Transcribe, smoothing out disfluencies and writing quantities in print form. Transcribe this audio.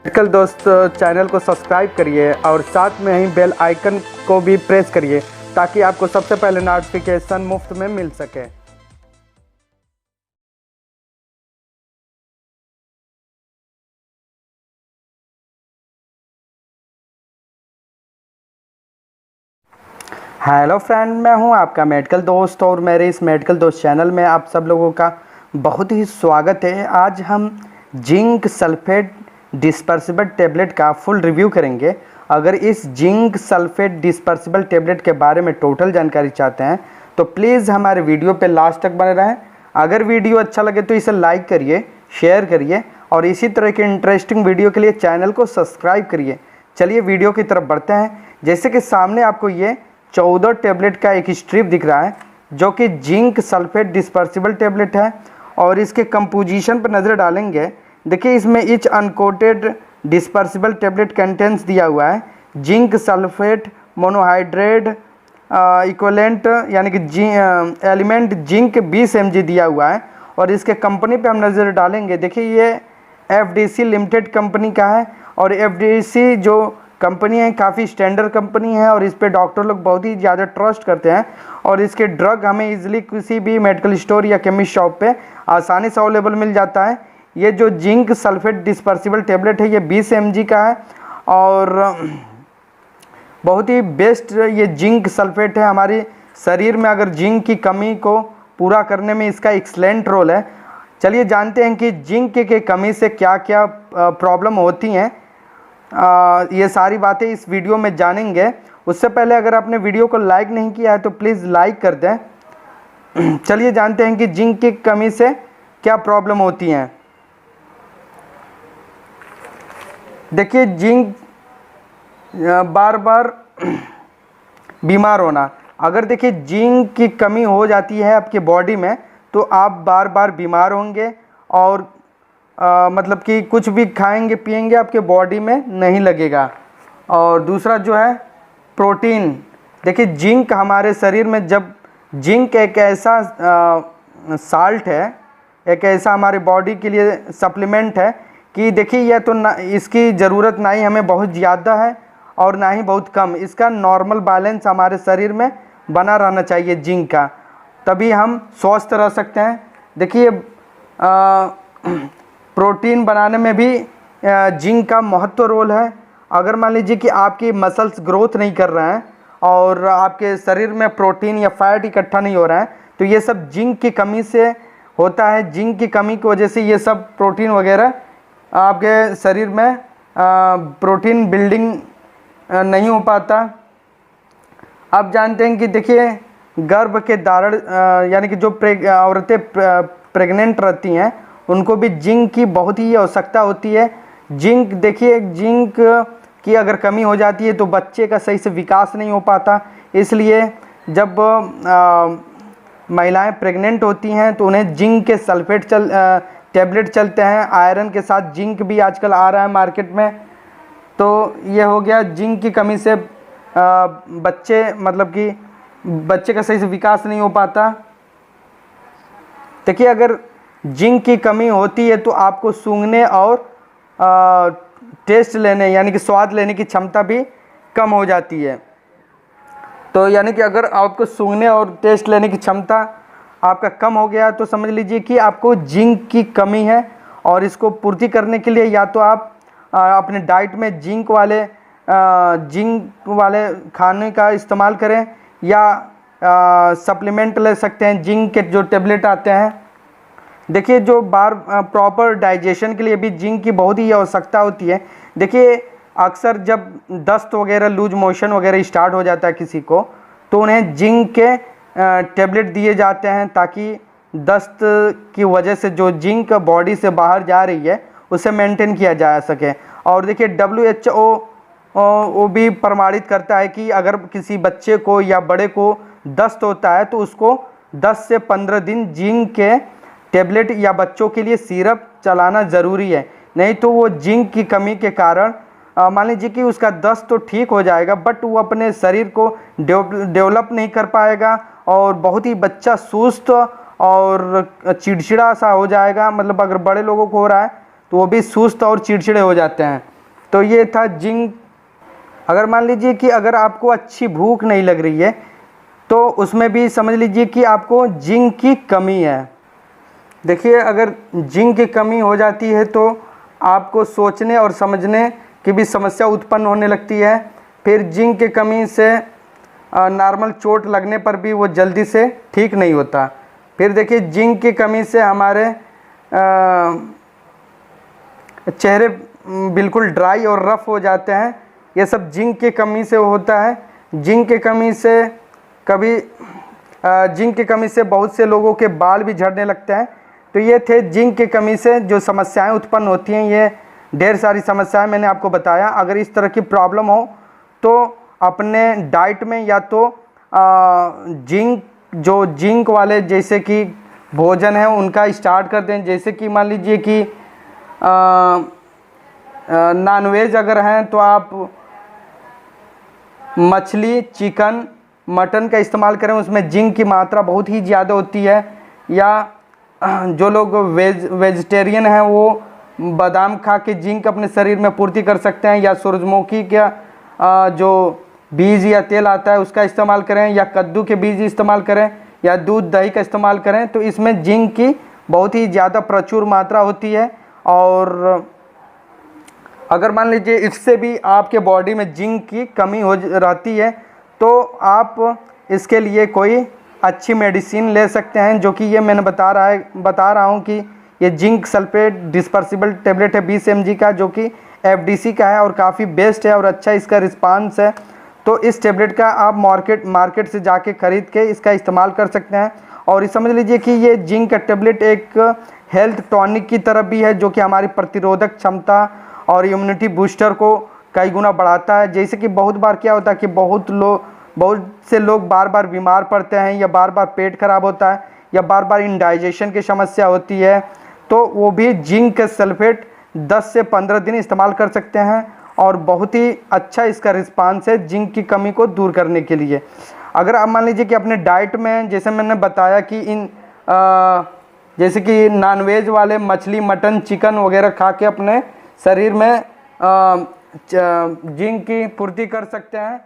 Medical दोस्त channel को subscribe करिए और साथ में ही बेल आइकन को भी प्रेस करिए ताकि आपको सबसे पहले नोटिफिकेशन मुफ्त में मिल सके। हेलो फ्रेंड, मैं हूं आपका मेडिकल दोस्त और मेरे इस मेडिकल दोस्त चैनल में आप सब लोगों का बहुत ही स्वागत है। आज हम जिंक सल्फेट डिस्पर्सिबल टैबलेट का फुल रिव्यू करेंगे। अगर इस जिंक सल्फेट डिस्पर्सिबल टैबलेट के बारे में टोटल जानकारी चाहते हैं तो प्लीज़ हमारे वीडियो पे लास्ट तक बने रहें। अगर वीडियो अच्छा लगे तो इसे लाइक करिए, शेयर करिए और इसी तरह के इंटरेस्टिंग वीडियो के लिए चैनल को सब्सक्राइब करिए। चलिए वीडियो की तरफ बढ़ते हैं। जैसे कि सामने आपको ये 14 टैबलेट का एक स्ट्रिप दिख रहा है जो कि जिंक सल्फेट डिस्पर्सिबल टैबलेट है और इसके कंपोजिशन पर नज़र डालेंगे। देखिए इसमें each uncoated dispersible tablet contents दिया हुआ है जिंक सल्फेट मोनोहाइड्रेट इक्विवेलेंट यानी कि एलिमेंट जिंक 20 mg दिया हुआ है और इसके कंपनी पे हम नज़र डालेंगे। देखिए ये FDC लिमिटेड कंपनी का है और FDC जो कंपनी है काफ़ी स्टैंडर्ड कंपनी है और इस पे डॉक्टर लोग बहुत ही ज़्यादा ट्रस्ट करते हैं और इसके ड्रग हमें इजीली किसी भी मेडिकल स्टोर या केमिस्ट शॉप पे आसानी से अवेलेबल मिल जाता है। ये जो जिंक सल्फेट डिस्पर्सिबल टैबलेट है ये 20 mg का है और बहुत ही बेस्ट ये जिंक सल्फेट है। हमारी शरीर में अगर जिंक की कमी को पूरा करने में इसका एक्सलेंट रोल है। चलिए जानते हैं कि जिंक के कमी से क्या क्या प्रॉब्लम होती हैं। ये सारी बातें इस वीडियो में जानेंगे। उससे पहले अगर आपने वीडियो को लाइक नहीं किया है तो प्लीज़ लाइक कर दें। चलिए जानते हैं कि जिंक की कमी से क्या प्रॉब्लम होती हैं। देखिए जिंक बार बार बीमार होना, अगर देखिए जिंक की कमी हो जाती है आपके बॉडी में तो आप बार बार बीमार होंगे और मतलब कि कुछ भी खाएंगे पिएंगे आपके बॉडी में नहीं लगेगा। और दूसरा जो है प्रोटीन, देखिए जिंक हमारे शरीर में जब जिंक एक ऐसा साल्ट है, एक ऐसा हमारे बॉडी के लिए सप्लीमेंट है कि देखिए यह तो ना इसकी ज़रूरत ना ही हमें बहुत ज़्यादा है और ना ही बहुत कम। इसका नॉर्मल बैलेंस हमारे शरीर में बना रहना चाहिए जिंक का, तभी हम स्वस्थ रह सकते हैं। देखिए प्रोटीन बनाने में भी जिंक का महत्व रोल है। अगर मान लीजिए कि आपकी मसल्स ग्रोथ नहीं कर रहे हैं और आपके शरीर में प्रोटीन या फैट इकट्ठा नहीं हो रहा है तो ये सब जिंक की कमी से होता है। जिंक की कमी की वजह से ये सब प्रोटीन वगैरह आपके शरीर में प्रोटीन बिल्डिंग नहीं हो पाता। आप जानते हैं कि देखिए गर्भ के धारण यानी कि जो औरतें प्रेग्नेंट रहती हैं उनको भी जिंक की बहुत ही आवश्यकता होती है। जिंक देखिए जिंक की अगर कमी हो जाती है तो बच्चे का सही से विकास नहीं हो पाता। इसलिए जब महिलाएं प्रेग्नेंट होती हैं तो उन्हें जिंक के सल्फेट टैबलेट चलते हैं। आयरन के साथ जिंक भी आजकल आ रहा है मार्केट में। तो ये हो गया जिंक की कमी से बच्चे मतलब कि बच्चे का सही से विकास नहीं हो पाता। देखिए अगर जिंक की कमी होती है तो आपको सूंघने और टेस्ट लेने यानी कि स्वाद लेने की क्षमता भी कम हो जाती है। तो यानी कि अगर आपको सूंघने और टेस्ट लेने की क्षमता आपका कम हो गया तो समझ लीजिए कि आपको जिंक की कमी है और इसको पूर्ति करने के लिए या तो आप अपने डाइट में जिंक वाले खाने का इस्तेमाल करें या सप्लीमेंट ले सकते हैं। जिंक के जो टैबलेट आते हैं, देखिए जो प्रॉपर डाइजेशन के लिए भी जिंक की बहुत ही आवश्यकता होती है। देखिए अक्सर जब दस्त वगैरह लूज मोशन वगैरह स्टार्ट हो जाता है किसी को तो उन्हें जिंक के टैबलेट दिए जाते हैं ताकि दस्त की वजह से जो जिंक बॉडी से बाहर जा रही है उसे मेंटेन किया जा सके। और देखिए WHO वो भी प्रमाणित करता है कि अगर किसी बच्चे को या बड़े को दस्त होता है तो उसको 10 से 15 दिन जिंक के टैबलेट या बच्चों के लिए सिरप चलाना ज़रूरी है। नहीं तो वो जिंक की कमी के कारण मान लीजिए कि उसका दस्त तो ठीक हो जाएगा बट वो अपने शरीर को डेवलप नहीं कर पाएगा और बहुत ही बच्चा सुस्त और चिड़चिड़ा सा हो जाएगा। मतलब अगर बड़े लोगों को हो रहा है तो वो भी सुस्त और चिड़चिड़े हो जाते हैं। तो ये था जिंक। अगर मान लीजिए कि अगर आपको अच्छी भूख नहीं लग रही है तो उसमें भी समझ लीजिए कि आपको जिंक की कमी है। देखिए, अगर जिंक की कमी हो जाती है तो आपको सोचने और समझने की भी समस्या उत्पन्न होने लगती है। फिर जिंक की कमी से नॉर्मल चोट लगने पर भी वो जल्दी से ठीक नहीं होता। फिर देखिए, जिंक की कमी से हमारे चेहरे बिल्कुल ड्राई और रफ़ हो जाते हैं। ये सब जिंक की कमी से होता है। जिंक की कमी से जिंक की कमी से बहुत से लोगों के बाल भी झड़ने लगते हैं। तो ये थे जिंक की कमी से जो समस्याएं उत्पन्न होती हैं। ये ढेर सारी समस्याएं मैंने आपको बताया। अगर इस तरह की प्रॉब्लम हो तो अपने डाइट में या तो जिंक वाले जैसे कि भोजन है उनका स्टार्ट कर दें। जैसे कि मान लीजिए कि नॉनवेज अगर हैं तो आप मछली, चिकन, मटन का इस्तेमाल करें, उसमें जिंक की मात्रा बहुत ही ज़्यादा होती है। या जो लोग वेजिटेरियन हैं वो बादाम खा के जिंक अपने शरीर में पूर्ति कर सकते हैं। या सूरजमुखी का जो बीज या तेल आता है उसका इस्तेमाल करें, या कद्दू के बीज इस्तेमाल करें, या दूध दही का इस्तेमाल करें। तो इसमें जिंक की बहुत ही ज़्यादा प्रचुर मात्रा होती है। और अगर मान लीजिए इससे भी आपके बॉडी में जिंक की कमी हो रहती है तो आप इसके लिए कोई अच्छी मेडिसिन ले सकते हैं, जो कि ये मैंने बता रहा हूँ कि ये जिंक सल्फेट डिस्पर्सिबल टेबलेट है 20 mg का, जो कि FDC का है और काफ़ी बेस्ट है और अच्छा इसका रिस्पांस है। तो इस टेबलेट का आप मार्केट से जाके ख़रीद के इसका इस्तेमाल कर सकते हैं। और ये समझ लीजिए कि ये जिंक का टेबलेट एक हेल्थ टॉनिक की तरह भी है, जो कि हमारी प्रतिरोधक क्षमता और इम्यूनिटी बूस्टर को कई गुना बढ़ाता है। जैसे कि बहुत बार क्या होता है कि बहुत से लोग बार बार बीमार पड़ते हैं, या बार बार पेट खराब होता है, या बार बार इंडाइजेशन की समस्या होती है। तो वो भी जिंक सल्फेट 10 से 15 दिन इस्तेमाल कर सकते हैं और बहुत ही अच्छा इसका रिस्पांस है जिंक की कमी को दूर करने के लिए। अगर आप मान लीजिए कि अपने डाइट में, जैसे मैंने बताया कि जैसे कि नॉनवेज वाले मछली, मटन, चिकन वगैरह खा के अपने शरीर में जिंक की पूर्ति कर सकते हैं।